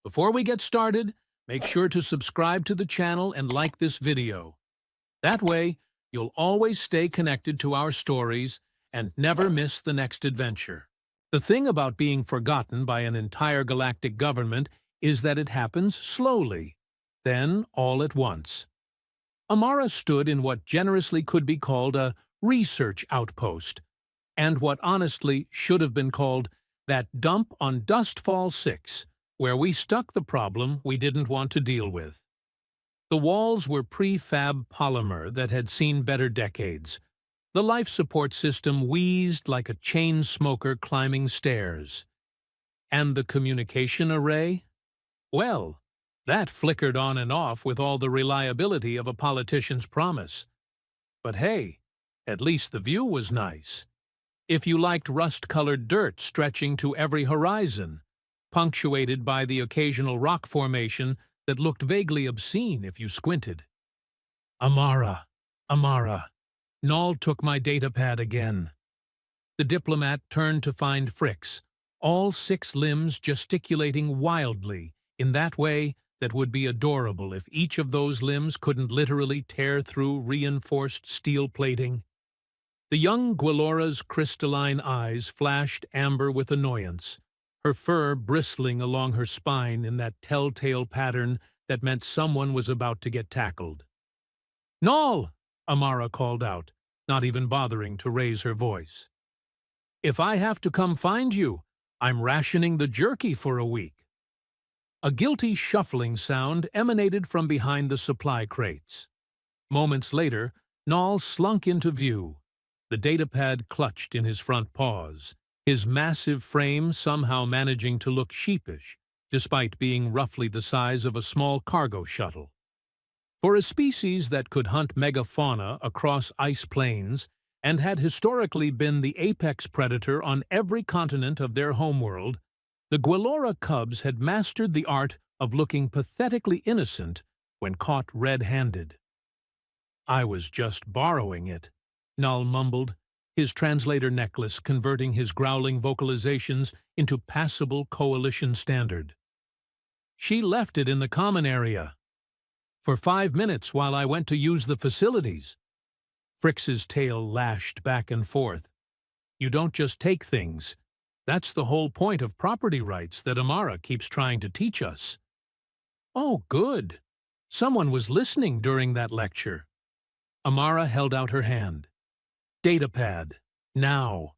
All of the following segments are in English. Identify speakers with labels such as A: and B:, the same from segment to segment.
A: Before we get started, make sure to subscribe to the channel and like this video. That way, you'll always stay connected to our stories and never miss the next adventure. The thing about being forgotten by an entire galactic government is that it happens slowly, then all at once. Amara stood in what generously could be called a research outpost, and what honestly should have been called that dump on Dustfall 6, where we stuck the problem we didn't want to deal with. The walls were prefab polymer that had seen better decades. The life support system wheezed like a chain smoker climbing stairs. And the communication array? Well, that flickered on and off with all the reliability of a politician's promise. But hey, at least the view was nice. If you liked rust-colored dirt stretching to every horizon, punctuated by the occasional rock formation that looked vaguely obscene if you squinted. Amara, Amara. Null took my datapad again. The diplomat turned to find Fricks, all 6 limbs gesticulating wildly in that way that would be adorable if each of those limbs couldn't literally tear through reinforced steel plating. The young Gwillora's crystalline eyes flashed amber with annoyance, her fur bristling along her spine in that telltale pattern that meant someone was about to get tackled. "Null!" Amara called out, not even bothering to raise her voice. "If I have to come find you, I'm rationing the jerky for a week." A guilty shuffling sound emanated from behind the supply crates. Moments later, Null slunk into view, the datapad clutched in his front paws, his massive frame somehow managing to look sheepish, despite being roughly the size of a small cargo shuttle. For a species that could hunt megafauna across ice plains and had historically been the apex predator on every continent of their homeworld, the Gwillora cubs had mastered the art of looking pathetically innocent when caught red-handed. "I was just borrowing it," Null mumbled, his translator necklace converting his growling vocalizations into passable coalition standard. "She left it in the common area for 5 minutes while I went to use the facilities." Fricks's tail lashed back and forth. "You don't just take things. That's the whole point of property rights that Amara keeps trying to teach us." "Oh, good. Someone was listening during that lecture." Amara held out her hand. "Datapad. Now.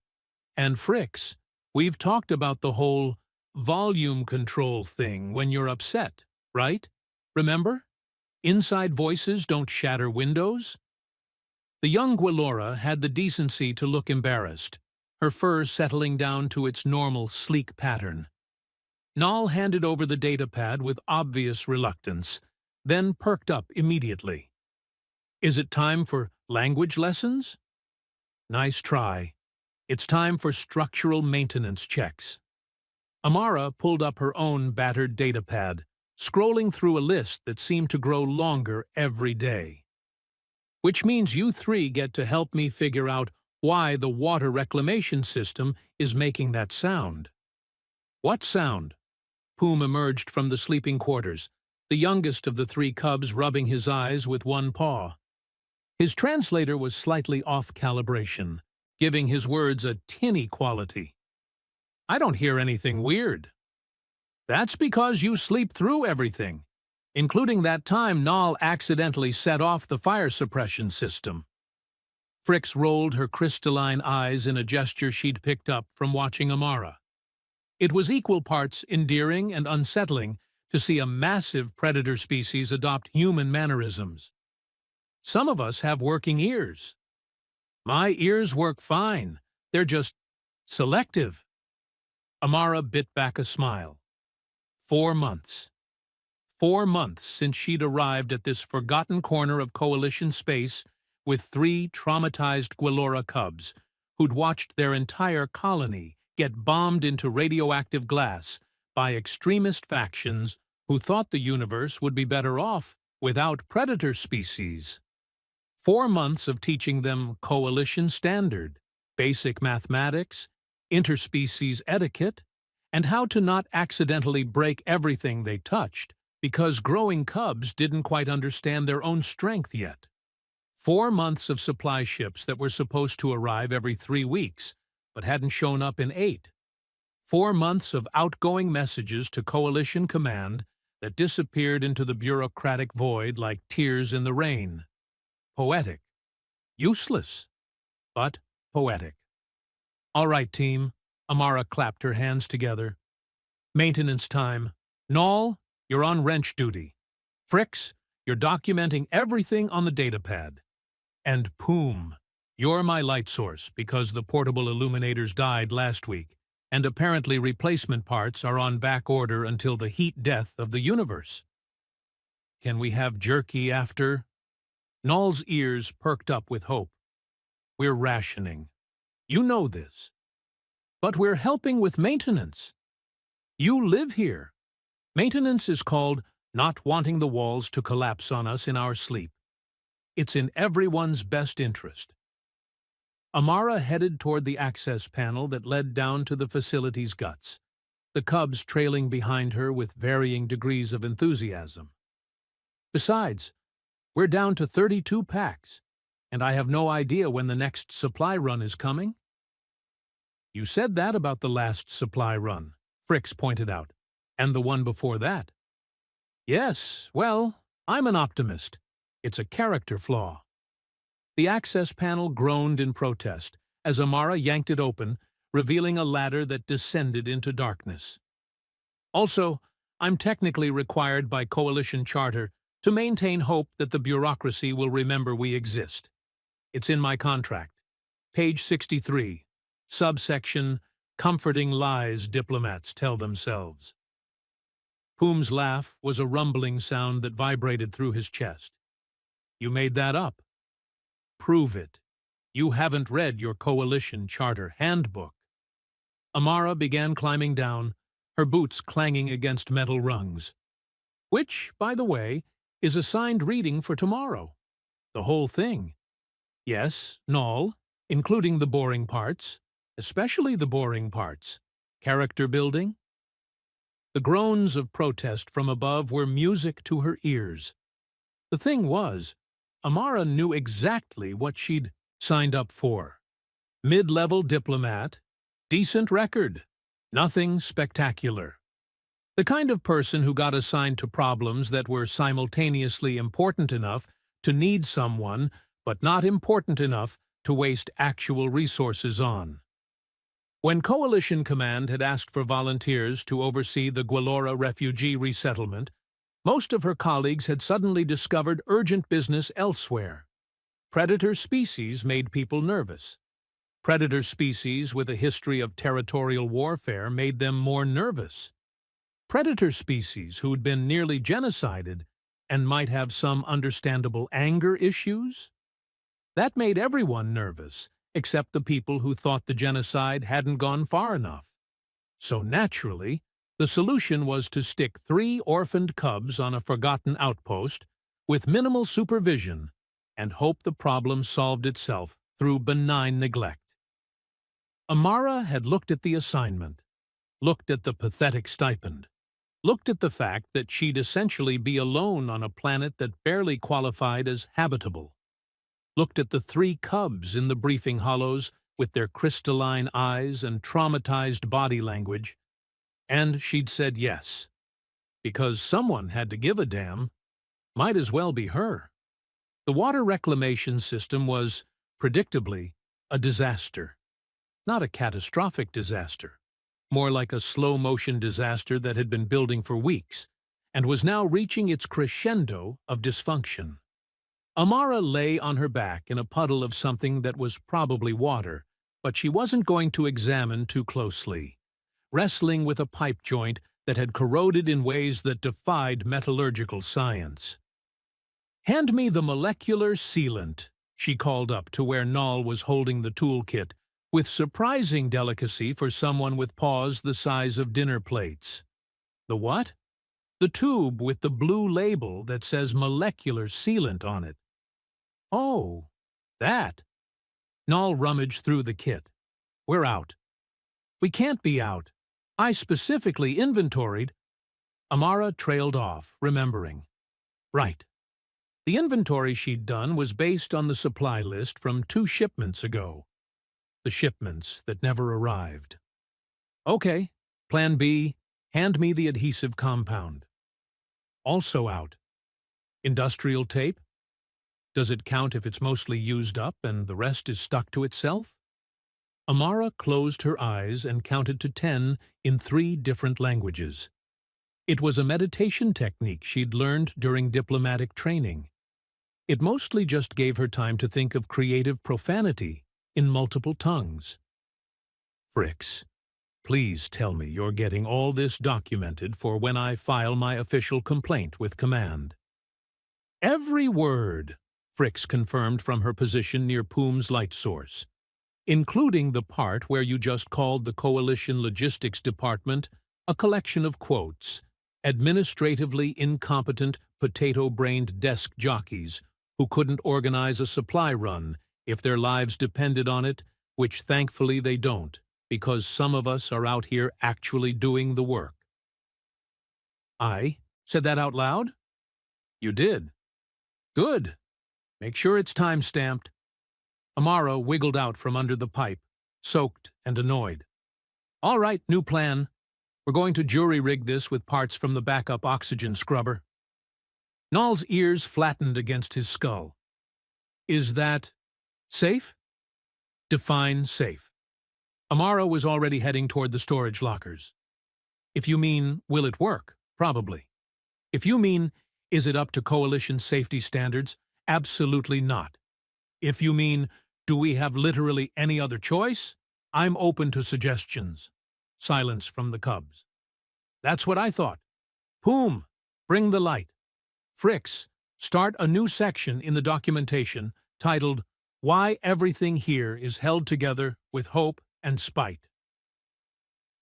A: And Fricks, we've talked about the whole volume control thing when you're upset, right? Remember? Inside voices don't shatter windows." The young Gwillora had the decency to look embarrassed, her fur settling down to its normal sleek pattern. Null handed over the datapad with obvious reluctance, then perked up immediately. "Is it time for language lessons?" "Nice try. It's time for structural maintenance checks." Amara pulled up her own battered datapad, scrolling through a list that seemed to grow longer every day. "Which means you 3 get to help me figure out why the water reclamation system is making that sound." "What sound?" Poom emerged from the sleeping quarters, the youngest of the 3 cubs rubbing his eyes with one paw. His translator was slightly off calibration, giving his words a tinny quality. "I don't hear anything weird." "That's because you sleep through everything, including that time Null accidentally set off the fire suppression system." Fricks rolled her crystalline eyes in a gesture she'd picked up from watching Amara. It was equal parts endearing and unsettling to see a massive predator species adopt human mannerisms. "Some of us have working ears." "My ears work fine. They're just selective." Amara bit back a smile. 4 months. 4 months since she'd arrived at this forgotten corner of Coalition space with 3 traumatized Gwillora cubs who'd watched their entire colony get bombed into radioactive glass by extremist factions who thought the universe would be better off without predator species. 4 months of teaching them coalition standard, basic mathematics, interspecies etiquette, and how to not accidentally break everything they touched, because growing cubs didn't quite understand their own strength yet. 4 months of supply ships that were supposed to arrive every 3 weeks, but hadn't shown up in 8. 4 months of outgoing messages to Coalition Command that disappeared into the bureaucratic void like tears in the rain. Poetic. Useless, but poetic. All right, team. Amara clapped her hands together. Maintenance time. Null, you're on wrench duty. Fricks, you're documenting everything on the datapad. And Poom, you're my light source because the portable illuminators died last week, and apparently replacement parts are on back order until the heat death of the universe. Can we have jerky after? Null's ears perked up with hope. We're rationing. You know this. But we're helping with maintenance. You live here. Maintenance is called not wanting the walls to collapse on us in our sleep. It's in everyone's best interest. Amara headed toward the access panel that led down to the facility's guts, the cubs trailing behind her with varying degrees of enthusiasm. Besides, we're down to 32 packs, and I have no idea when the next supply run is coming. You said that about the last supply run, Fricks pointed out, and the one before that. Yes, well, I'm an optimist. It's a character flaw. The access panel groaned in protest as Amara yanked it open, revealing a ladder that descended into darkness. Also, I'm technically required by Coalition Charter to maintain hope that the bureaucracy will remember we exist. It's in my contract. Page 63, subsection, Comforting Lies Diplomats Tell Themselves. Poom's laugh was a rumbling sound that vibrated through his chest. You made that up. Prove it. You haven't read your Coalition Charter handbook. Amara began climbing down, her boots clanging against metal rungs. Which, by the way, is assigned reading for tomorrow. The whole thing. Yes, null, including the boring parts, especially the boring parts. Character building. The groans of protest from above were music to her ears. The thing was, Amara knew exactly what she'd signed up for. Mid-level diplomat, decent record, nothing spectacular. The kind of person who got assigned to problems that were simultaneously important enough to need someone, but not important enough to waste actual resources on. When Coalition Command had asked for volunteers to oversee the Gualora refugee resettlement, most of her colleagues had suddenly discovered urgent business elsewhere. Predator species made people nervous. Predator species with a history of territorial warfare made them more nervous. Predator species who'd been nearly genocided and might have some understandable anger issues? That made everyone nervous, except the people who thought the genocide hadn't gone far enough. So naturally, the solution was to stick 3 orphaned cubs on a forgotten outpost with minimal supervision and hope the problem solved itself through benign neglect. Amara had looked at the assignment, looked at the pathetic stipend, looked at the fact that she'd essentially be alone on a planet that barely qualified as habitable, looked at the 3 cubs in the briefing hollows with their crystalline eyes and traumatized body language, and she'd said yes. Because someone had to give a damn. Might as well be her. The water reclamation system was, predictably, a disaster. Not a catastrophic disaster. More like a slow-motion disaster that had been building for weeks, and was now reaching its crescendo of dysfunction. Amara lay on her back in a puddle of something that was probably water, but she wasn't going to examine too closely, wrestling with a pipe joint that had corroded in ways that defied metallurgical science. "Hand me the molecular sealant," she called up to where Null was holding the toolkit, with surprising delicacy for someone with paws the size of dinner plates. The what? The tube with the blue label that says molecular sealant on it. Oh, that. Null rummaged through the kit. We're out. We can't be out. I specifically inventoried. Amara trailed off, remembering. Right. The inventory she'd done was based on the supply list from 2 shipments ago. The shipments that never arrived. Okay, Plan B, hand me the adhesive compound. Also out. Industrial tape? Does it count if it's mostly used up and the rest is stuck to itself? Amara closed her eyes and counted to 10 in 3 different languages. It was a meditation technique she'd learned during diplomatic training. It mostly just gave her time to think of creative profanity in multiple tongues. Fricks, please tell me you're getting all this documented for when I file my official complaint with command. Every word, Fricks confirmed from her position near Poom's light source, including the part where you just called the Coalition Logistics Department a collection of quotes, administratively incompetent, potato-brained desk jockeys who couldn't organize a supply run if their lives depended on it, which thankfully they don't, because some of us are out here actually doing the work. I said that out loud? You did. Good. Make sure it's time-stamped. Amara wiggled out from under the pipe, soaked and annoyed. All right, new plan. We're going to jury-rig this with parts from the backup oxygen scrubber. Noel's ears flattened against his skull. Is that safe? Define safe. Amara was already heading toward the storage lockers. If you mean, will it work? Probably. If you mean, is it up to Coalition safety standards? Absolutely not. If you mean, do we have literally any other choice? I'm open to suggestions. Silence from the cubs. That's what I thought. Poom, bring the light. Fricks, start a new section in the documentation titled, Why Everything Here is Held Together with Hope and Spite.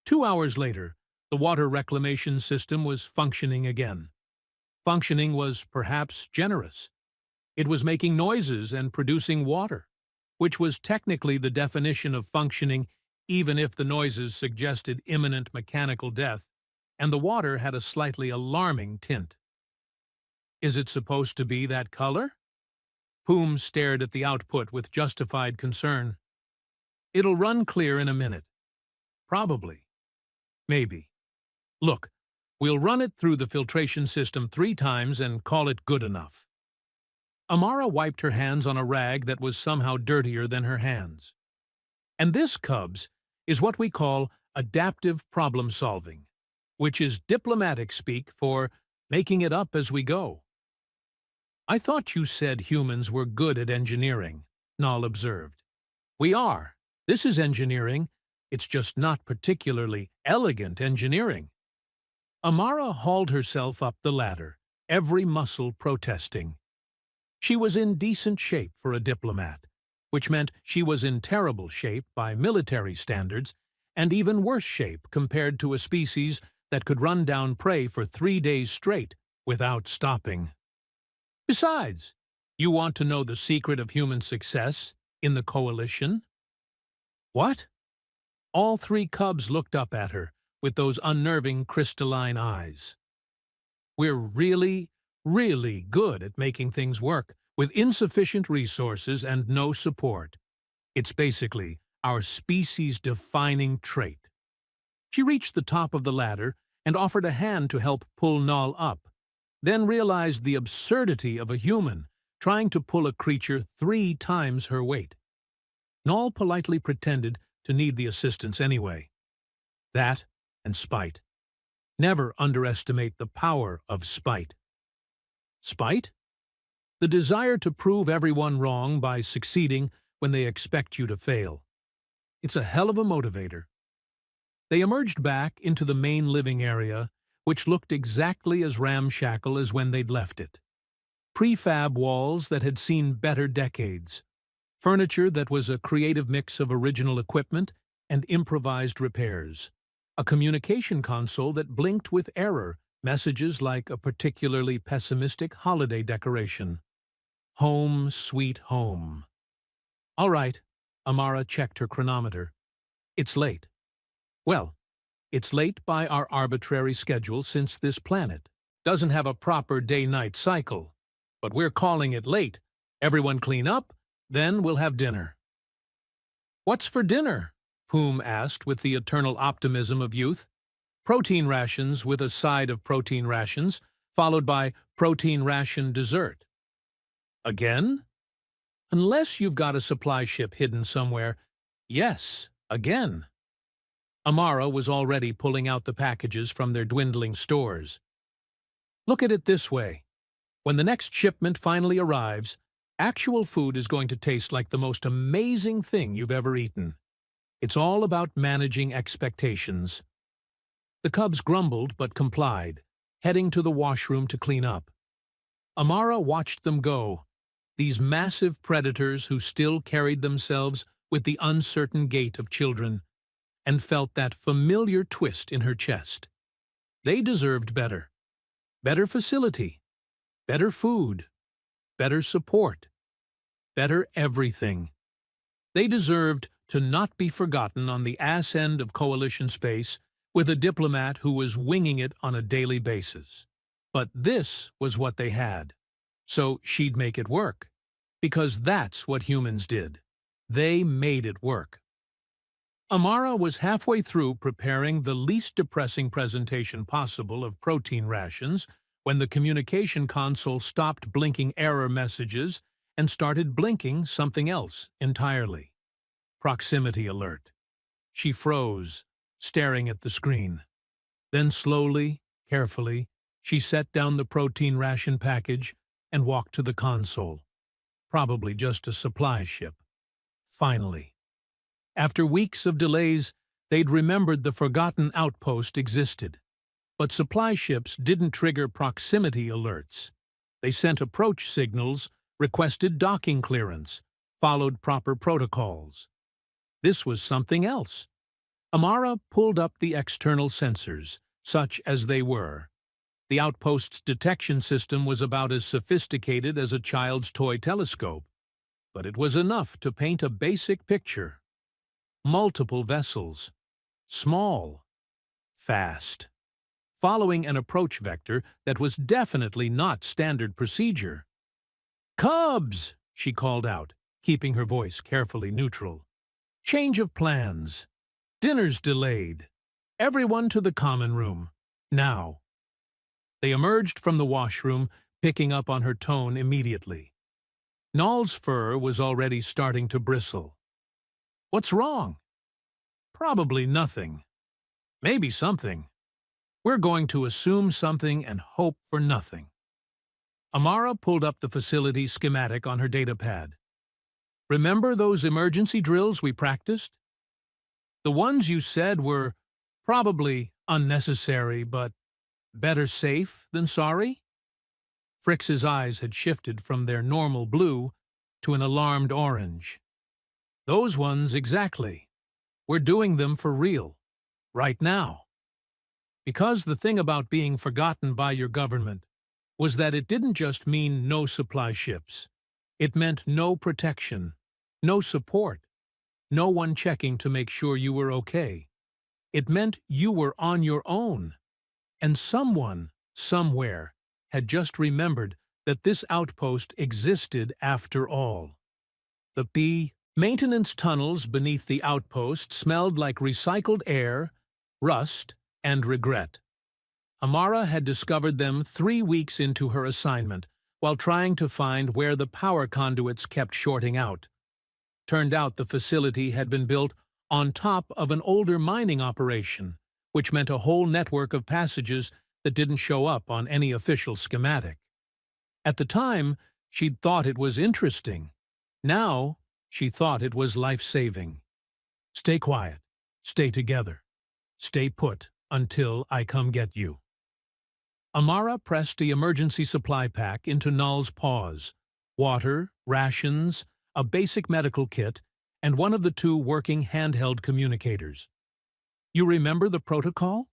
A: 2 hours later, the water reclamation system was functioning again. Functioning was perhaps generous. It was making noises and producing water, which was technically the definition of functioning even if the noises suggested imminent mechanical death, and the water had a slightly alarming tint. Is it supposed to be that color? Poom stared at the output with justified concern. It'll run clear in a minute. Probably. Maybe. Look, we'll run it through the filtration system 3 times and call it good enough. Amara wiped her hands on a rag that was somehow dirtier than her hands. And this, cubs, is what we call adaptive problem solving, which is diplomatic speak for making it up as we go. I thought you said humans were good at engineering, Noel observed. We are. This is engineering. It's just not particularly elegant engineering. Amara hauled herself up the ladder, every muscle protesting. She was in decent shape for a diplomat, which meant she was in terrible shape by military standards, and even worse shape compared to a species that could run down prey for 3 days straight without stopping. Besides, you want to know the secret of human success in the Coalition? What? All 3 cubs looked up at her with those unnerving crystalline eyes. We're really, really good at making things work with insufficient resources and no support. It's basically our species-defining trait. She reached the top of the ladder and offered a hand to help pull Noel up, then realized the absurdity of a human trying to pull a creature 3 times her weight. Noel politely pretended to need the assistance anyway. That and spite. Never underestimate the power of spite. Spite? The desire to prove everyone wrong by succeeding when they expect you to fail. It's a hell of a motivator. They emerged back into the main living area, which looked exactly as ramshackle as when they'd left it. Prefab walls that had seen better decades. Furniture that was a creative mix of original equipment and improvised repairs. A communication console that blinked with error, messages like a particularly pessimistic holiday decoration. Home, sweet home. All right, Amara checked her chronometer. It's late. Well, It's late by our arbitrary schedule since this planet doesn't have a proper day-night cycle. But we're calling it late. Everyone clean up, then we'll have dinner." "What's for dinner?" Poom asked with the eternal optimism of youth. "Protein rations with a side of protein rations, followed by protein ration dessert." "Again?" "Unless you've got a supply ship hidden somewhere. Yes, again." Amara was already pulling out the packages from their dwindling stores. "Look at it this way. When the next shipment finally arrives, actual food is going to taste like the most amazing thing you've ever eaten. It's all about managing expectations." The cubs grumbled but complied, heading to the washroom to clean up. Amara watched them go, these massive predators who still carried themselves with the uncertain gait of children, and felt that familiar twist in her chest. They deserved better. Better facility. Better food. Better support. Better everything. They deserved to not be forgotten on the ass end of coalition space with a diplomat who was winging it on a daily basis. But this was what they had. So she'd make it work. Because that's what humans did. They made it work. Amara was halfway through preparing the least depressing presentation possible of protein rations when the communication console stopped blinking error messages and started blinking something else entirely. Proximity alert. She froze, staring at the screen. Then slowly, carefully, she set down the protein ration package and walked to the console. Probably just a supply ship. Finally. After weeks of delays, they'd remembered the forgotten outpost existed. But supply ships didn't trigger proximity alerts. They sent approach signals, requested docking clearance, followed proper protocols. This was something else. Amara pulled up the external sensors, such as they were. The outpost's detection system was about as sophisticated as a child's toy telescope, but it was enough to paint a basic picture. Multiple vessels. Small. Fast. Following an approach vector that was definitely not standard procedure. "Cubs!" she called out, keeping her voice carefully neutral. "Change of plans. Dinner's delayed. Everyone to the common room. Now." They emerged from the washroom, picking up on her tone immediately. Noel's fur was already starting to bristle. "What's wrong?" "Probably nothing. Maybe something. We're going to assume something and hope for nothing." Amara pulled up the facility schematic on her datapad. "Remember those emergency drills we practiced? The ones you said were probably unnecessary, but better safe than sorry?" Fritz's eyes had shifted from their normal blue to an alarmed orange. "Those ones exactly. We're doing them for real. Right now. Because the thing about being forgotten by your government was that it didn't just mean no supply ships. It meant no protection, no support, no one checking to make sure you were okay. It meant you were on your own. And someone, somewhere, had just remembered that this outpost existed after all. The maintenance tunnels beneath the outpost smelled like recycled air, rust, and regret. Amara had discovered them 3 weeks into her assignment while trying to find where the power conduits kept shorting out. Turned out the facility had been built on top of an older mining operation, which meant a whole network of passages that didn't show up on any official schematic. At the time, she'd thought it was interesting. Now, she thought it was life-saving. "Stay quiet. Stay together. Stay put until I come get you." Amara pressed the emergency supply pack into Null's paws. Water, rations, a basic medical kit, and one of the 2 working handheld communicators. "You remember the protocol?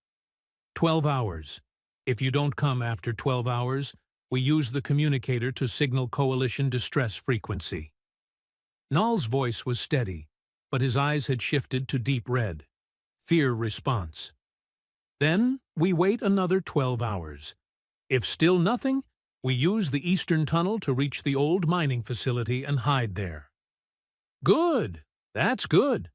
A: 12 hours. If you don't come after 12 hours, we use the communicator to signal coalition distress frequency." Null's voice was steady, but his eyes had shifted to deep red. Fear response. Then we wait another 12 hours. If still nothing, we use the eastern tunnel to reach the old mining facility and hide there. Good. That's good.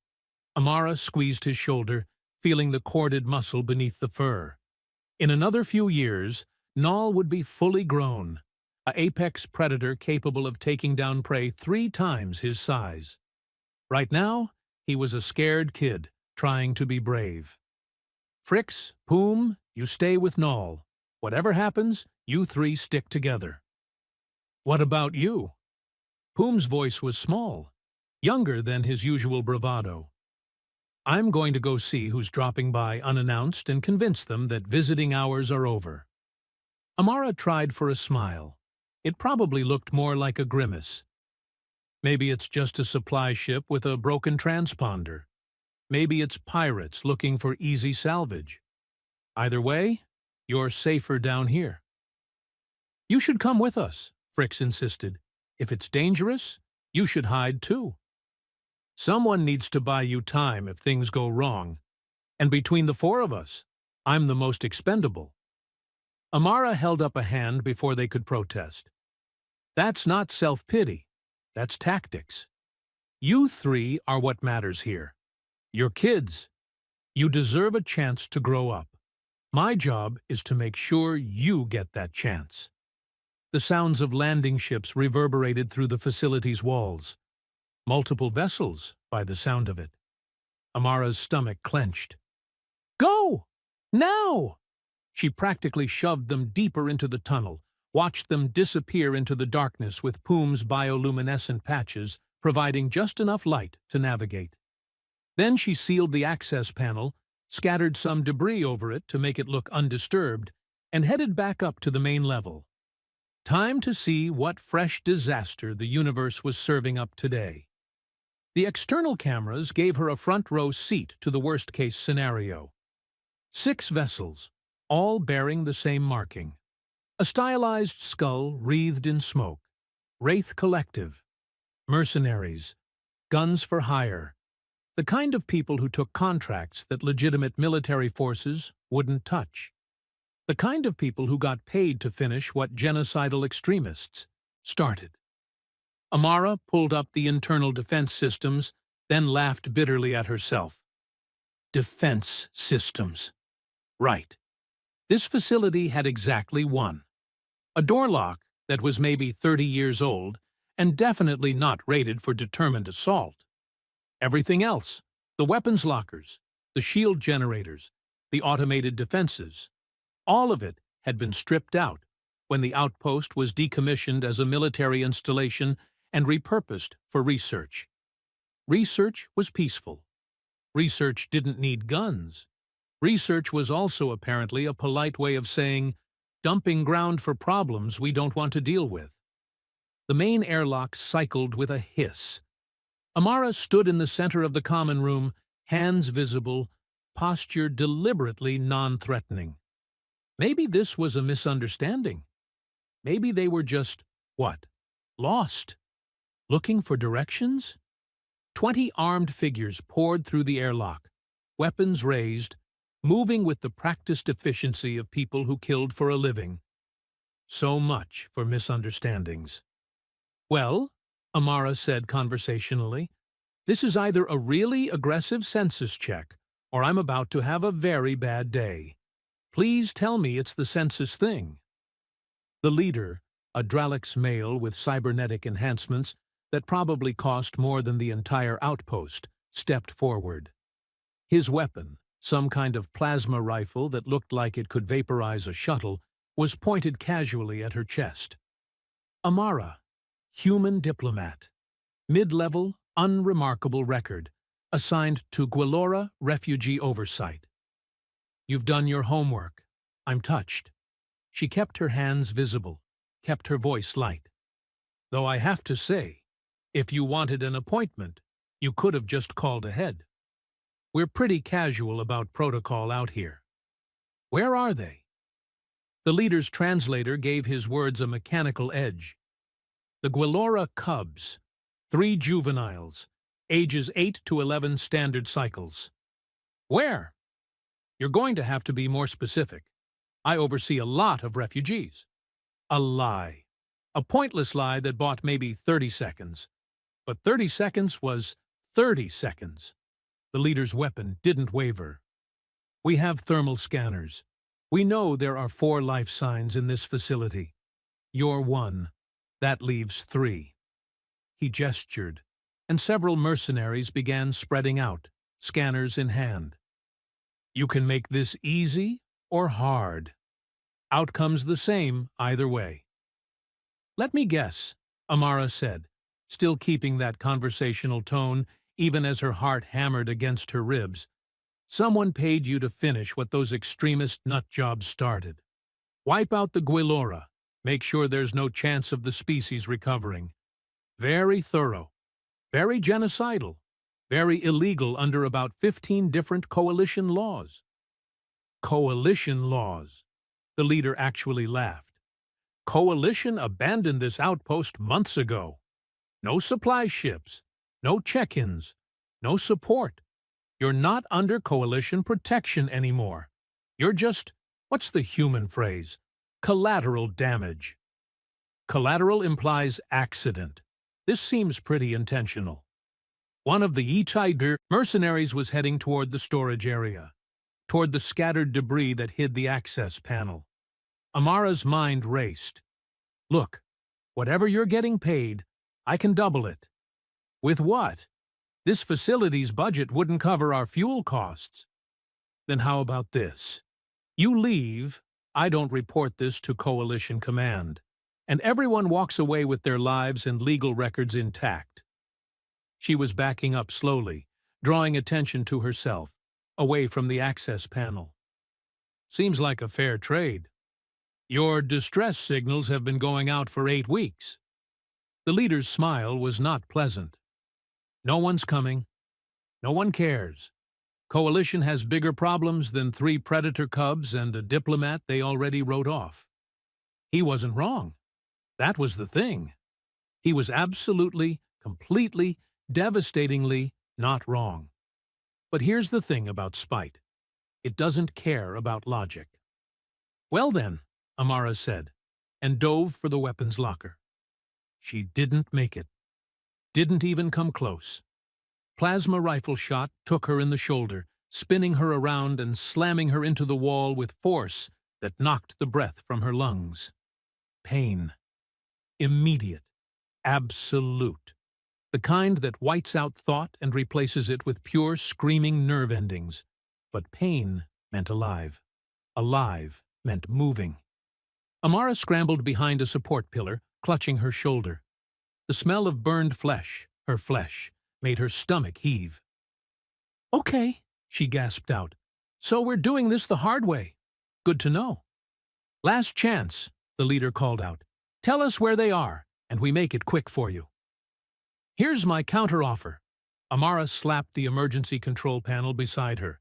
A: Amara squeezed his shoulder, feeling the corded muscle beneath the fur. In another few years, Nall would be fully grown, an apex predator capable of taking down prey 3 times his size. Right now, he was a scared kid, trying to be brave. Fricks, Poom, you stay with Nall. Whatever happens, you 3 stick together. What about you? Poom's voice was small, younger than his usual bravado. I'm going to go see who's dropping by unannounced and convince them that visiting hours are over. Amara tried for a smile. It probably looked more like a grimace. Maybe it's just a supply ship with a broken transponder. Maybe it's pirates looking for easy salvage. Either way, you're safer down here. You should come with us, Fricks insisted. If it's dangerous, you should hide too. Someone needs to buy you time if things go wrong. And between the 4 of us, I'm the most expendable. Amara held up a hand before they could protest. That's not self-pity. That's tactics. You 3 are what matters here. You're kids. You deserve a chance to grow up. My job is to make sure you get that chance. The sounds of landing ships reverberated through the facility's walls. Multiple vessels, by the sound of it. Amara's stomach clenched. Go! Now! She practically shoved them deeper into the tunnel, watched them disappear into the darkness with Poom's bioluminescent patches providing just enough light to navigate. Then she sealed the access panel, scattered some debris over it to make it look undisturbed, and headed back up to the main level. Time to see what fresh disaster the universe was serving up today. The external cameras gave her a front-row seat to the worst-case scenario. 6 vessels, all bearing the same marking. A stylized skull wreathed in smoke. Wraith Collective. Mercenaries. Guns for hire. The kind of people who took contracts that legitimate military forces wouldn't touch. The kind of people who got paid to finish what genocidal extremists started. Amara pulled up the internal defense systems, then laughed bitterly at herself. Defense systems. Right. This facility had exactly one. A door lock that was maybe 30 years old and definitely not rated for determined assault. Everything else, the weapons lockers, the shield generators, the automated defenses, all of it had been stripped out when the outpost was decommissioned as a military installation and repurposed for research. Research was peaceful. Research didn't need guns. Research was also apparently a polite way of saying, dumping ground for problems we don't want to deal with. The main airlock cycled with a hiss. Amara stood in the center of the common room, hands visible, posture deliberately non-threatening. Maybe this was a misunderstanding. Maybe they were just, what? Lost? Looking for directions? 20 armed figures poured through the airlock, weapons raised, moving with the practiced efficiency of people who killed for a living. So much for misunderstandings. Well, Amara said conversationally, this is either a really aggressive census check, or I'm about to have a very bad day. Please tell me it's the census thing. The leader, a Dralix male with cybernetic enhancements that probably cost more than the entire outpost, stepped forward. His weapon, some kind of plasma rifle that looked like it could vaporize a shuttle, was pointed casually at her chest. Amara, human diplomat, mid-level, unremarkable record, assigned to Gwilora Refugee Oversight. You've done your homework. I'm touched. She kept her hands visible, kept her voice light. Though I have to say, if you wanted an appointment, you could have just called ahead. We're pretty casual about protocol out here. Where are they? The leader's translator gave his words a mechanical edge. The Gwilora cubs, 3 juveniles, ages 8 to 11 standard cycles. Where? You're going to have to be more specific. I oversee a lot of refugees. A lie. A pointless lie that bought maybe 30 seconds. But 30 seconds was 30 seconds. The leader's weapon didn't waver. We have thermal scanners. We know there are 4 life signs in this facility. You're 1. That leaves 3. He gestured, and several mercenaries began spreading out, scanners in hand. You can make this easy or hard. Outcome's the same either way. Let me guess, Amara said, still keeping that conversational tone even as her heart hammered against her ribs. Someone paid you to finish what those extremist nut jobs started. Wipe out the Guilora. Make sure there's no chance of the species recovering. Very thorough. Very genocidal. Very illegal under about 15 different coalition laws. Coalition laws. The leader actually laughed. Coalition abandoned this outpost months ago. No supply ships. No check-ins. No support. You're not under coalition protection anymore. You're just, what's the human phrase? Collateral damage. Collateral implies accident. This seems pretty intentional. One of the E-Tiger mercenaries was heading toward the storage area, toward the scattered debris that hid the access panel. Amara's mind raced. Look, whatever you're getting paid, I can double it. With what? This facility's budget wouldn't cover our fuel costs. Then how about this? You leave, I don't report this to Coalition Command, and everyone walks away with their lives and legal records intact. She was backing up slowly, drawing attention to herself, away from the access panel. Seems like a fair trade. Your distress signals have been going out for 8 weeks. The leader's smile was not pleasant. No one's coming. No one cares. Coalition has bigger problems than 3 predator cubs and a diplomat they already wrote off. He wasn't wrong. That was the thing. He was absolutely, completely, devastatingly not wrong. But here's the thing about spite. It doesn't care about logic. Well then, Amara said, and dove for the weapons locker. She didn't make it. Didn't even come close. Plasma rifle shot took her in the shoulder, spinning her around and slamming her into the wall with force that knocked the breath from her lungs. Pain. Immediate. Absolute. The kind that whites out thought and replaces it with pure, screaming nerve endings. But pain meant alive. Alive meant moving. Amara scrambled behind a support pillar, clutching her shoulder. The smell of burned flesh, her flesh, made her stomach heave. Okay, she gasped out. So we're doing this the hard way. Good to know. Last chance, the leader called out. Tell us where they are, and we make it quick for you. Here's my counteroffer. Amara slapped the emergency control panel beside her.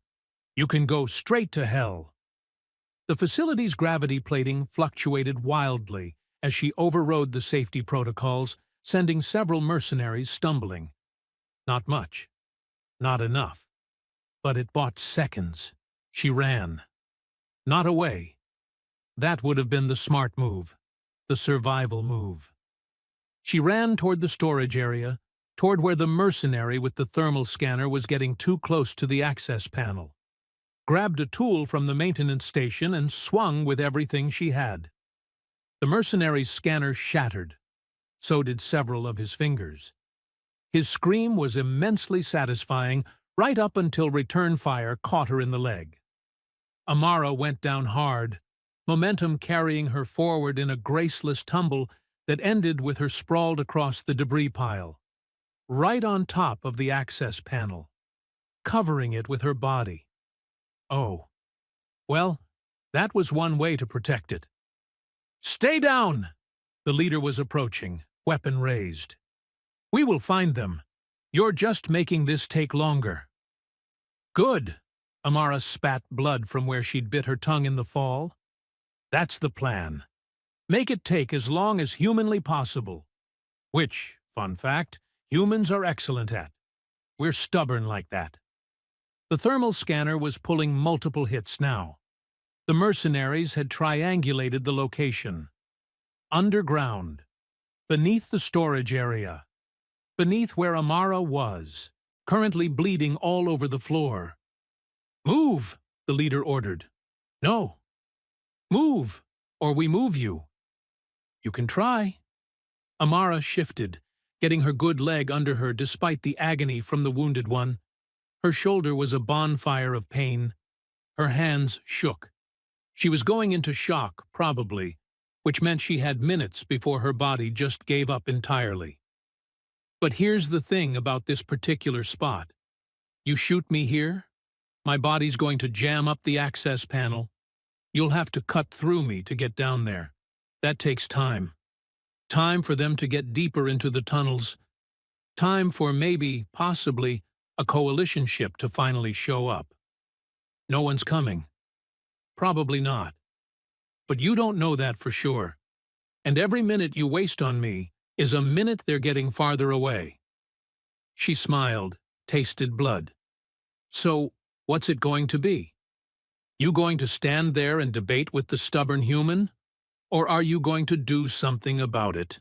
A: You can go straight to hell. The facility's gravity plating fluctuated wildly as she overrode the safety protocols, sending several mercenaries stumbling. Not much. Not enough. But it bought seconds. She ran. Not away. That would have been the smart move. The survival move. She ran toward the storage area, toward where the mercenary with the thermal scanner was getting too close to the access panel. Grabbed a tool from the maintenance station and swung with everything she had. The mercenary's scanner shattered. So did several of his fingers. His scream was immensely satisfying right up until return fire caught her in the leg. Amara went down hard, momentum carrying her forward in a graceless tumble that ended with her sprawled across the debris pile, right on top of the access panel, covering it with her body. Oh, well, that was one way to protect it. Stay down! The leader was approaching, weapon raised. We will find them. You're just making this take longer. Good. Amara spat blood from where she'd bit her tongue in the fall. That's the plan. Make it take as long as humanly possible. Which, fun fact, humans are excellent at. We're stubborn like that. The thermal scanner was pulling multiple hits now. The mercenaries had triangulated the location. Underground, beneath the storage area, beneath where Amara was, currently bleeding all over the floor. "Move," the leader ordered. "No. Move, or we move you." "You can try." Amara shifted, getting her good leg under her despite the agony from the wounded one. Her shoulder was a bonfire of pain. Her hands shook. She was going into shock, probably, which meant she had minutes before her body just gave up entirely. But here's the thing about this particular spot. You shoot me here, my body's going to jam up the access panel. You'll have to cut through me to get down there. That takes time. Time for them to get deeper into the tunnels. Time for maybe, possibly, a coalition ship to finally show up. No one's coming. Probably not. But you don't know that for sure. And every minute you waste on me is a minute they're getting farther away. She smiled, tasted blood. "So, what's it going to be? You going to stand there and debate with the stubborn human? Or are you going to do something about it?"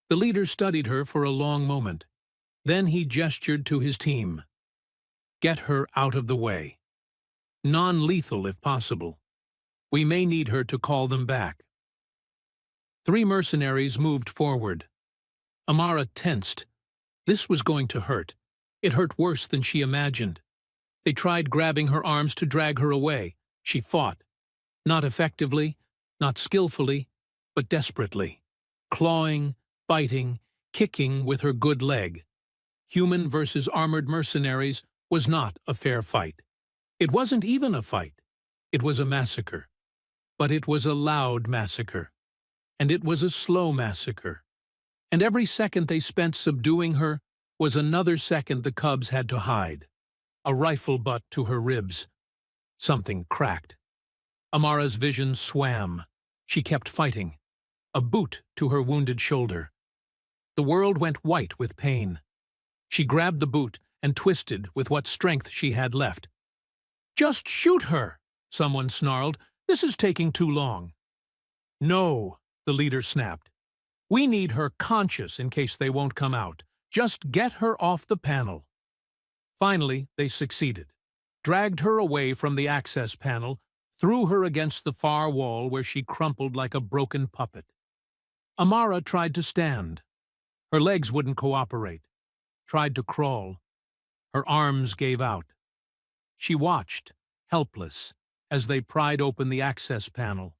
A: The leader studied her for a long moment. Then he gestured to his team. "Get her out of the way. Non-lethal if possible. We may need her to call them back." 3 mercenaries moved forward. Amara tensed. This was going to hurt. It hurt worse than she imagined. They tried grabbing her arms to drag her away. She fought. Not effectively, not skillfully, but desperately. Clawing, biting, kicking with her good leg. Human versus armored mercenaries was not a fair fight. It wasn't even a fight. It was a massacre. But it was a loud massacre. And it was a slow massacre. And every second they spent subduing her was another second the cubs had to hide. A rifle butt to her ribs. Something cracked. Amara's vision swam. She kept fighting. A boot to her wounded shoulder. The world went white with pain. She grabbed the boot and twisted with what strength she had left. "Just shoot her," someone snarled. "This is taking too long." "No," the leader snapped. "We need her conscious in case they won't come out. Just get her off the panel." Finally, they succeeded. Dragged her away from the access panel, threw her against the far wall where she crumpled like a broken puppet. Amara tried to stand. Her legs wouldn't cooperate. Tried to crawl. Her arms gave out. She watched, helpless, as they pried open the access panel.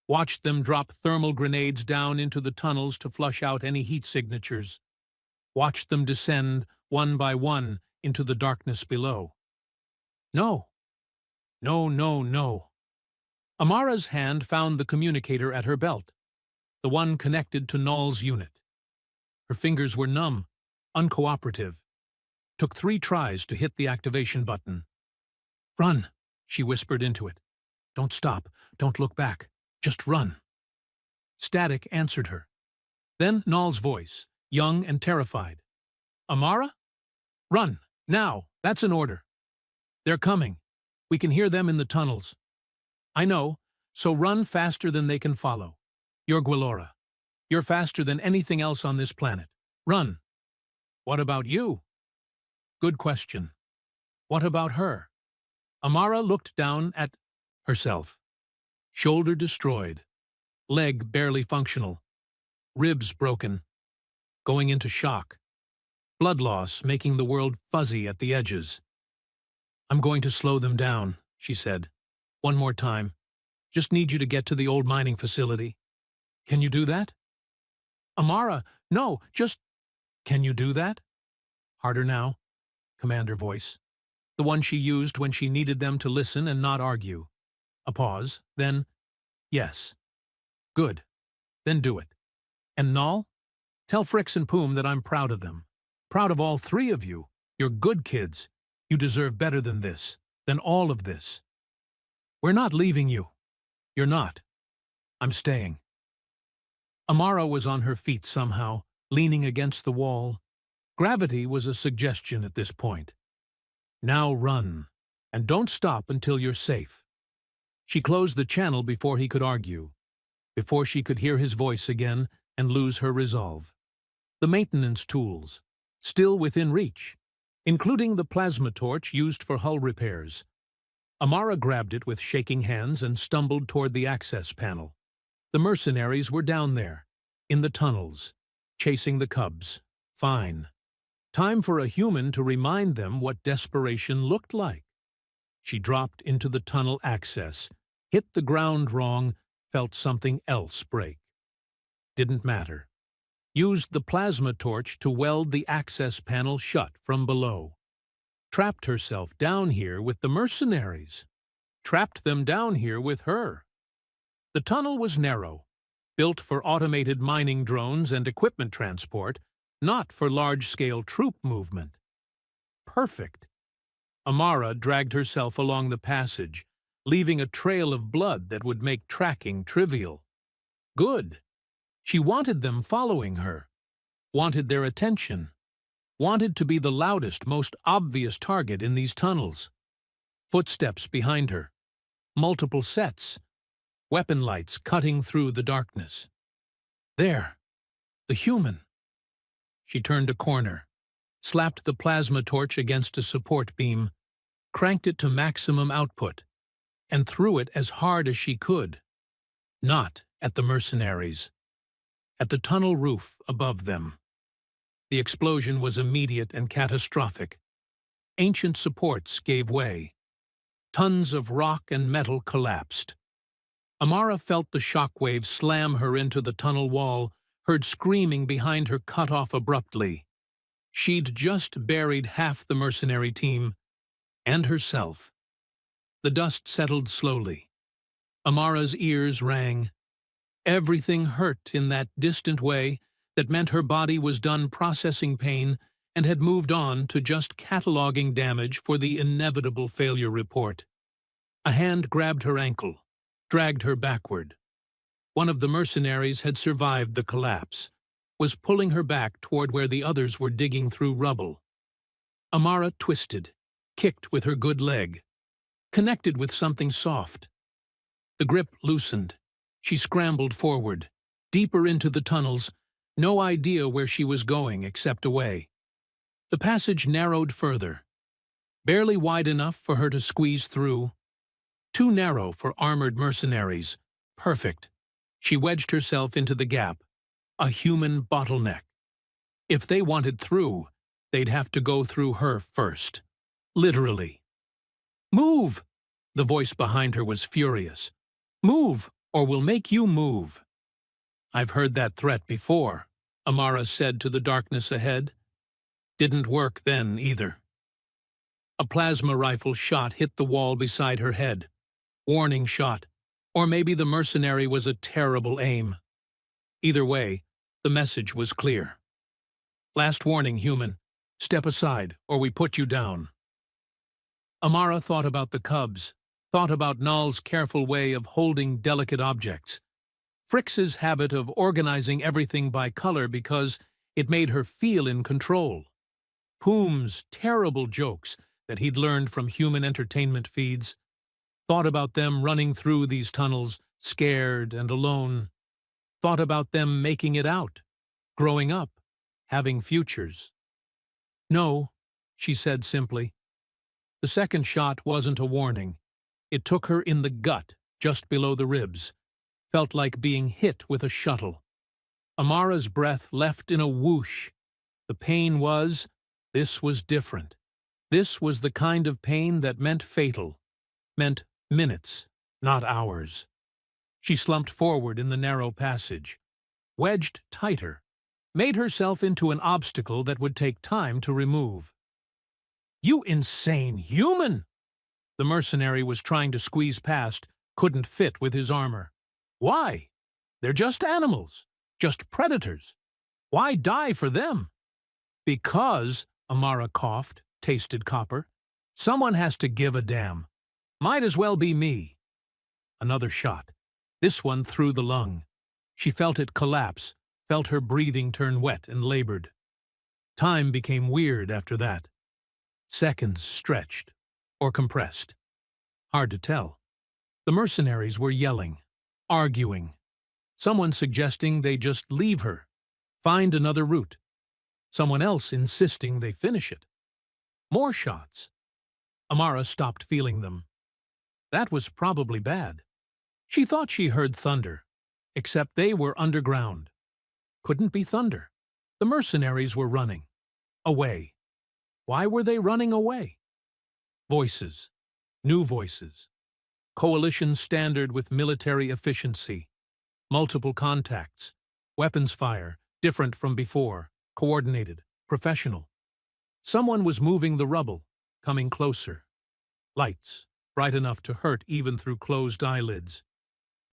A: Watched them drop thermal grenades down into the tunnels to flush out any heat signatures. Watched them descend, one by one, into the darkness below. No. No, no, no. Amara's hand found the communicator at her belt, the one connected to Null's unit. Her fingers were numb, uncooperative. Took 3 tries to hit the activation button. "Run," she whispered into it. "Don't stop. Don't look back. Just run." Static answered her. Then Null's voice, young and terrified. "Amara? Run, now. That's an order. They're coming. We can hear them in the tunnels. I know, so run faster than they can follow. You're Gwilora. You're faster than anything else on this planet. Run." "What about you?" Good question. What about her? Amara looked down at herself. Shoulder destroyed. Leg barely functional. Ribs broken. Going into shock. Blood loss making the world fuzzy at the edges. "I'm going to slow them down," she said. "One more time. Just need you to get to the old mining facility. Can you do that?" "Amara, no, just—" "Can you do that?" Harder now. Commander voice. The one she used when she needed them to listen and not argue. A pause, then, "Yes." "Good. Then do it. And Null? Tell Fricks and Poom that I'm proud of them. Proud of all 3 of you. You're good kids. You deserve better than this, than all of this. We're not leaving you. You're not. I'm staying." Amara was on her feet somehow, leaning against the wall. Gravity was a suggestion at this point. Now run, and don't stop until you're safe. She closed the channel before he could argue, before she could hear his voice again and lose her resolve. The maintenance tools, still within reach, including the plasma torch used for hull repairs. Amara grabbed it with shaking hands and stumbled toward the access panel. The mercenaries were down there, in the tunnels, chasing the cubs. Fine. Time for a human to remind them what desperation looked like. She dropped into the tunnel access, hit the ground wrong, felt something else break. Didn't matter. Used the plasma torch to weld the access panel shut from below. Trapped herself down here with the mercenaries. Trapped them down here with her. The tunnel was narrow, built for automated mining drones and equipment transport, not for large-scale troop movement. Perfect. Amara dragged herself along the passage, leaving a trail of blood that would make tracking trivial. Good. She wanted them following her, wanted their attention, wanted to be the loudest, most obvious target in these tunnels. Footsteps behind her, multiple sets, weapon lights cutting through the darkness. There, the human. She turned a corner, slapped the plasma torch against a support beam, cranked it to maximum output, and threw it as hard as she could. Not at the mercenaries. At the tunnel roof above them. The explosion was immediate and catastrophic. Ancient supports gave way. Tons of rock and metal collapsed. Amara felt the shockwave slam her into the tunnel wall, heard screaming behind her cut off abruptly. She'd just buried half the mercenary team, and herself. The dust settled slowly. Amara's ears rang. Everything hurt in that distant way that meant her body was done processing pain and had moved on to just cataloging damage for the inevitable failure report. A hand grabbed her ankle, dragged her backward. One of the mercenaries had survived the collapse, was pulling her back toward where the others were digging through rubble. Amara twisted, kicked with her good leg, connected with something soft. The grip loosened. She scrambled forward, deeper into the tunnels, no idea where she was going except away. The passage narrowed further, barely wide enough for her to squeeze through. Too narrow for armored mercenaries. Perfect. She wedged herself into the gap, a human bottleneck. If they wanted through, they'd have to go through her first. Literally. Move! The voice behind her was furious. Move, or we'll make you move. I've heard that threat before, Amara said to the darkness ahead. Didn't work then, either. A plasma rifle shot hit the wall beside her head. Warning shot. Or maybe the mercenary was a terrible aim. Either way, the message was clear. Last warning, human. Step aside, or we put you down. Amara thought about the cubs, thought about Null's careful way of holding delicate objects. Frix's habit of organizing everything by color because it made her feel in control. Poom's terrible jokes that he'd learned from human entertainment feeds. Thought about them running through these tunnels, scared and alone. Thought about them making it out, growing up, having futures. No, she said simply. The second shot wasn't a warning. It took her in the gut, just below the ribs. Felt like being hit with a shuttle. Amara's breath left in a whoosh. The pain was, this was different. This was the kind of pain that meant fatal. Meant minutes, not hours. She slumped forward in the narrow passage. Wedged tighter. Made herself into an obstacle that would take time to remove. You insane human! The mercenary was trying to squeeze past, couldn't fit with his armor. Why? They're just animals, just predators. Why die for them? Because, Amara coughed, tasted copper, someone has to give a damn. Might as well be me. Another shot, this one through the lung. She felt it collapse, felt her breathing turn wet and labored. Time became weird after that. Seconds stretched or compressed. Hard to tell. The mercenaries were yelling, arguing. Someone suggesting they just leave her, find another route. Someone else insisting they finish it. More shots. Amara stopped feeling them. That was probably bad. She thought she heard thunder, except they were underground. Couldn't be thunder. The mercenaries were running. Away. Why were they running away? Voices. New voices. Coalition standard with military efficiency. Multiple contacts. Weapons fire, different from before. Coordinated. Professional. Someone was moving the rubble, coming closer. Lights, bright enough to hurt even through closed eyelids.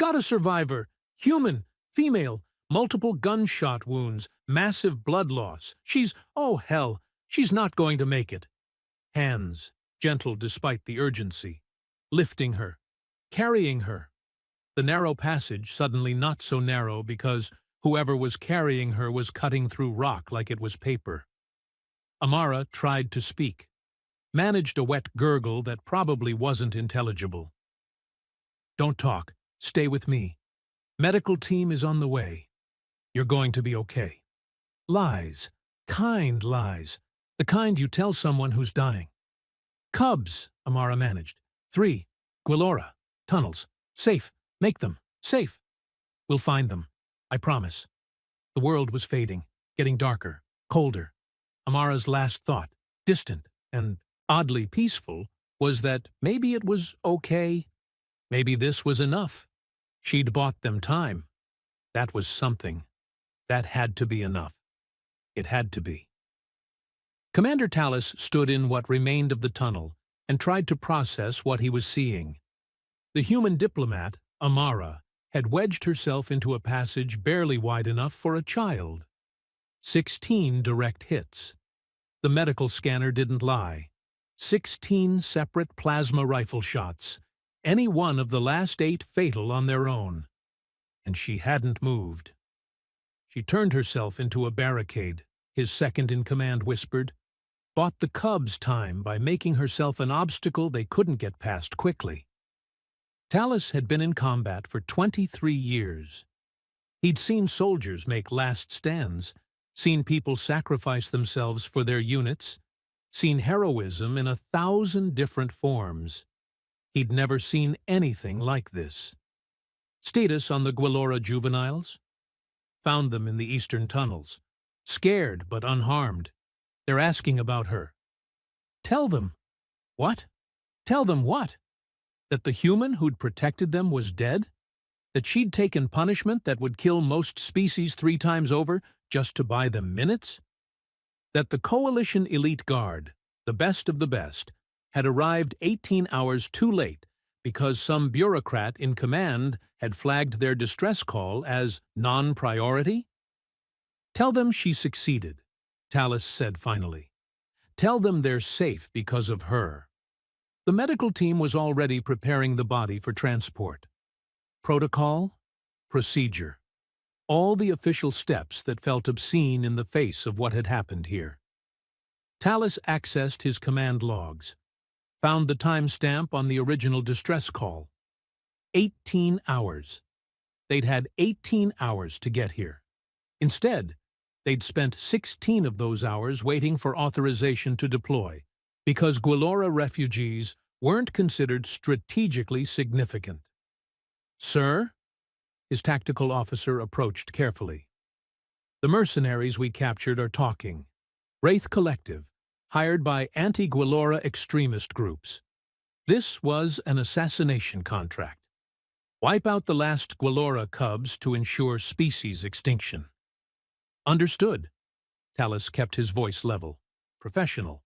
A: Got a survivor. Human. Female. Multiple gunshot wounds. Massive blood loss. Oh hell, she's not going to make it. Hands, gentle despite the urgency. Lifting her. Carrying her. The narrow passage suddenly not so narrow because whoever was carrying her was cutting through rock like it was paper. Amara tried to speak. Managed a wet gurgle that probably wasn't intelligible. Don't talk. Stay with me. Medical team is on the way. You're going to be okay. Lies. Kind lies. The kind you tell someone who's dying. Cubs, Amara managed. 3. Gwillora. Tunnels. Safe. Make them. Safe. We'll find them. I promise. The world was fading, getting darker, colder. Amara's last thought, distant and oddly peaceful, was that maybe it was okay. Maybe this was enough. She'd bought them time. That was something. That had to be enough. It had to be. Commander Tallis stood in what remained of the tunnel and tried to process what he was seeing. The human diplomat, Amara, had wedged herself into a passage barely wide enough for a child. 16 direct hits. The medical scanner didn't lie. 16 separate plasma rifle shots, any one of the last 8 fatal on their own. And she hadn't moved. She turned herself into a barricade, his second-in-command whispered. Bought the Cubs time by making herself an obstacle they couldn't get past quickly. Tallis had been in combat for 23 years. He'd seen soldiers make last stands, seen people sacrifice themselves for their units, seen heroism in 1,000 different forms. He'd never seen anything like this. Status on the Gwillora juveniles? Found them in the eastern tunnels. Scared but unharmed. They're asking about her. Tell them. What? Tell them what? That the human who'd protected them was dead? That she'd taken punishment that would kill most species 3 times over just to buy them minutes? That the Coalition Elite Guard, the best of the best, had arrived 18 hours too late because some bureaucrat in command had flagged their distress call as non-priority? Tell them she succeeded, Tallis said finally. Tell them they're safe because of her. The medical team was already preparing the body for transport. Protocol, procedure, all the official steps that felt obscene in the face of what had happened here. Tallis accessed his command logs, found the timestamp on the original distress call. 18 hours. They'd had 18 hours to get here. Instead, they'd spent 16 of those hours waiting for authorization to deploy, because Gwillora refugees weren't considered strategically significant. Sir? His tactical officer approached carefully. The mercenaries we captured are talking. Wraith Collective, hired by anti-Gwillora extremist groups. This was an assassination contract. Wipe out the last Gwillora cubs to ensure species extinction. Understood. Tallis kept his voice level, professional.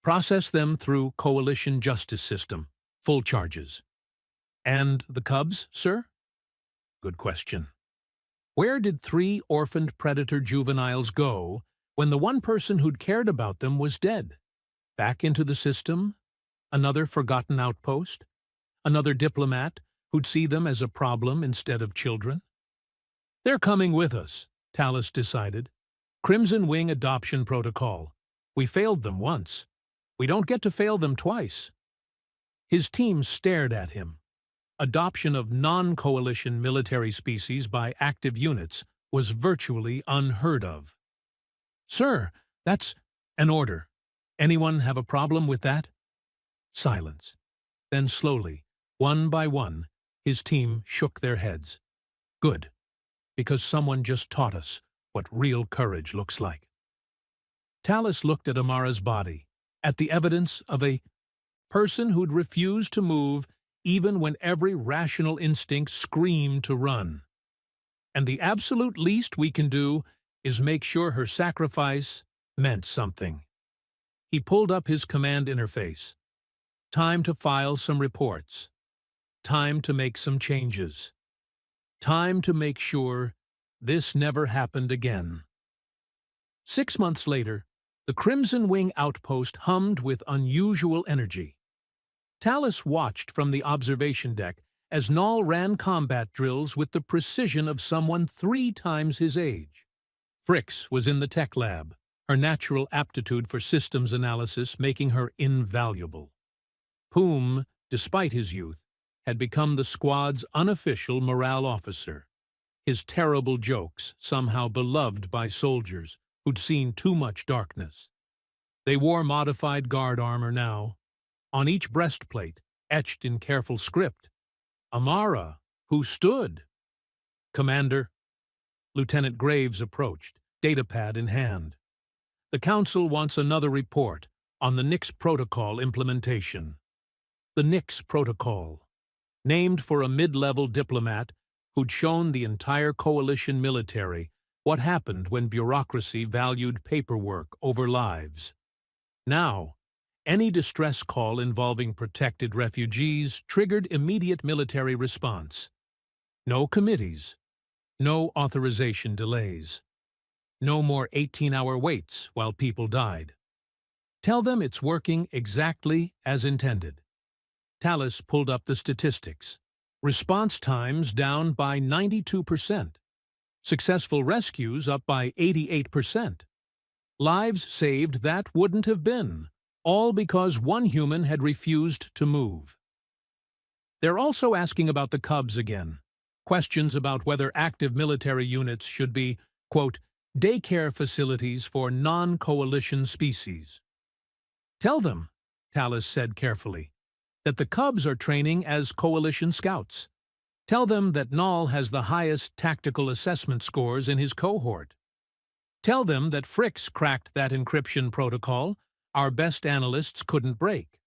A: Process them through Coalition justice system, full charges. And the cubs, sir? Good question. Where did 3 orphaned predator juveniles go when the one person who'd cared about them was dead? Back into the system? Another forgotten outpost? Another diplomat who'd see them as a problem instead of children? They're coming with us, Tallis decided. Crimson Wing adoption protocol. We failed them once. We don't get to fail them twice. His team stared at him. Adoption of non-coalition military species by active units was virtually unheard of. Sir, that's an order. Anyone have a problem with that? Silence. Then slowly, one by one, his team shook their heads. Good, because someone just taught us what real courage looks like. Talus looked at Amara's body, at the evidence of a person who'd refused to move even when every rational instinct screamed to run. And the absolute least we can do is make sure her sacrifice meant something. He pulled up his command interface. Time to file some reports. Time to make some changes. Time to make sure this never happened again. 6 months later, the Crimson Wing outpost hummed with unusual energy. Talus watched from the observation deck as Null ran combat drills with the precision of someone 3 times his age. Fricks was in the tech lab, her natural aptitude for systems analysis making her invaluable. Poom, despite his youth, had become the squad's unofficial morale officer, his terrible jokes somehow beloved by soldiers who'd seen too much darkness. They wore modified guard armor now. On each breastplate, etched in careful script, Amara, who stood. Commander. Lieutenant Graves approached, datapad in hand. The Council wants another report on the Nix Protocol implementation. The Nix Protocol, named for a mid-level diplomat who'd shown the entire coalition military what happened when bureaucracy valued paperwork over lives. Now, any distress call involving protected refugees triggered immediate military response. No committees, no authorization delays, no more 18-hour waits while people died. Tell them it's working exactly as intended. Talus pulled up the statistics. Response times down by 92%. Successful rescues up by 88%. Lives saved that wouldn't have been, all because one human had refused to move. They're also asking about the Cubs again. Questions about whether active military units should be, quote, daycare facilities for non-coalition species. Tell them, Talus said carefully, that the Cubs are training as coalition scouts. Tell them that Null has the highest tactical assessment scores in his cohort. Tell them that Fricks cracked that encryption protocol our best analysts couldn't break.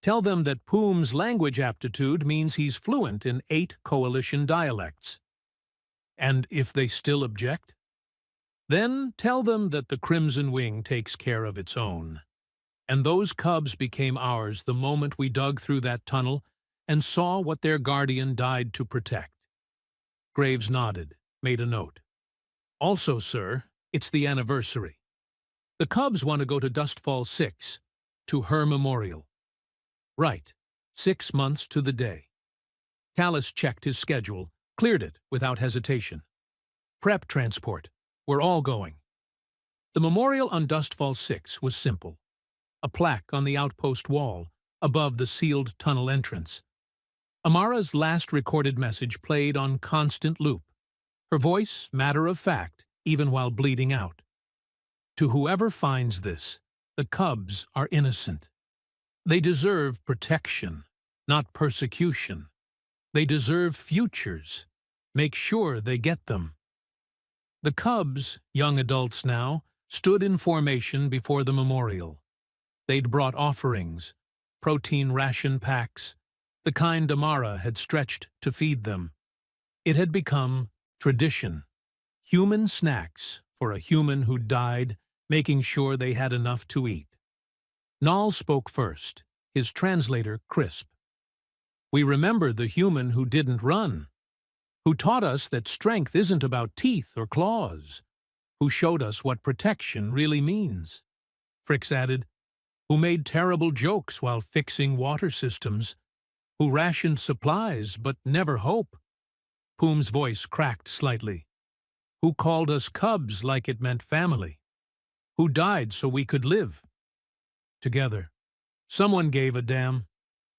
A: Tell them that Poom's language aptitude means he's fluent in 8 coalition dialects. And if they still object, then tell them that the Crimson Wing takes care of its own. And those Cubs became ours the moment we dug through that tunnel and saw what their guardian died to protect. Graves nodded, made a note. Also, sir, it's the anniversary. The Cubs want to go to Dustfall 6, to her memorial. Right, 6 months to the day. Talus checked his schedule, cleared it without hesitation. Prep transport. We're all going. The memorial on Dustfall 6 was simple. A plaque on the outpost wall, above the sealed tunnel entrance. Amara's last recorded message played on constant loop, her voice matter of fact, even while bleeding out. To whoever finds this, the Cubs are innocent. They deserve protection, not persecution. They deserve futures. Make sure they get them. The Cubs, young adults now, stood in formation before the memorial. They'd brought offerings, protein ration packs, the kind Amara had stretched to feed them. It had become tradition. Human snacks for a human who died, making sure they had enough to eat. Null spoke first, his translator crisp. We remember the human who didn't run, who taught us that strength isn't about teeth or claws, who showed us what protection really means. Fricks added, who made terrible jokes while fixing water systems, who rationed supplies but never hope. Poom's voice cracked slightly. Who called us Cubs like it meant family, who died so we could live. Together, Someone gave a damn.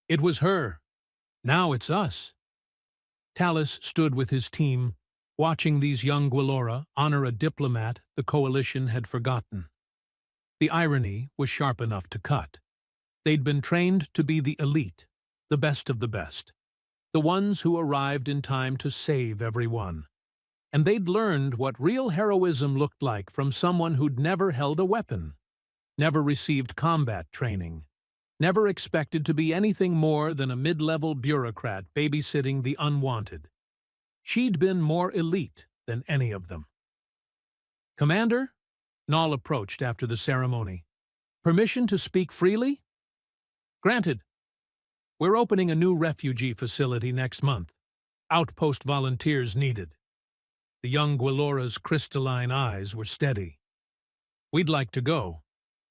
A: It was her. Now it's us. Talus stood with his team, watching these young Gwillora honor a diplomat the coalition had forgotten. The irony was sharp enough to cut. They'd been trained to be the elite, the best of the best, the ones who arrived in time to save everyone. And they'd learned what real heroism looked like from someone who'd never held a weapon, never received combat training, never expected to be anything more than a mid-level bureaucrat babysitting the unwanted. She'd been more elite than any of them. "Commander?" Nall approached after the ceremony. "Permission to speak freely?" "Granted. We're opening a new refugee facility next month. Outpost volunteers needed." The young Gwillora's crystalline eyes were steady. "We'd like to go,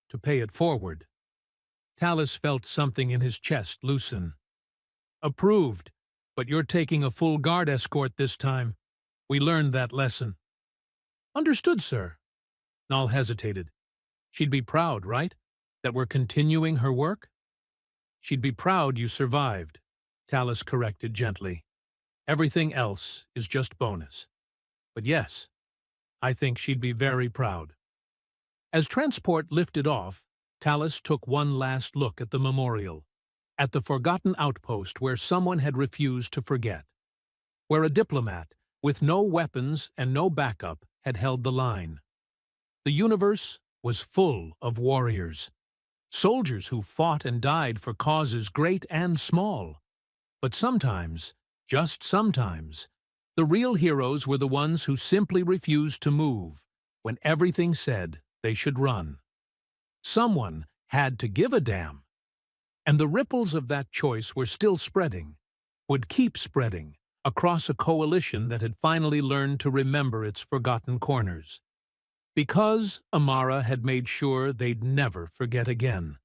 A: to pay it forward." Talus felt something in his chest loosen. "Approved, but you're taking a full guard escort this time. We learned that lesson." "Understood, sir." Nall hesitated. "She'd be proud, right? That we're continuing her work?" "She'd be proud you survived," Talus corrected gently. "Everything else is just bonus. But yes, I think she'd be very proud." As transport lifted off, Talus took one last look at the memorial, at the forgotten outpost where someone had refused to forget, where a diplomat, with no weapons and no backup, had held the line. The universe was full of warriors, soldiers who fought and died for causes great and small. But sometimes, just sometimes, the real heroes were the ones who simply refused to move when everything said they should run. Someone had to give a damn. And the ripples of that choice were still spreading, would keep spreading, across a coalition that had finally learned to remember its forgotten corners. Because Amara had made sure they'd never forget again.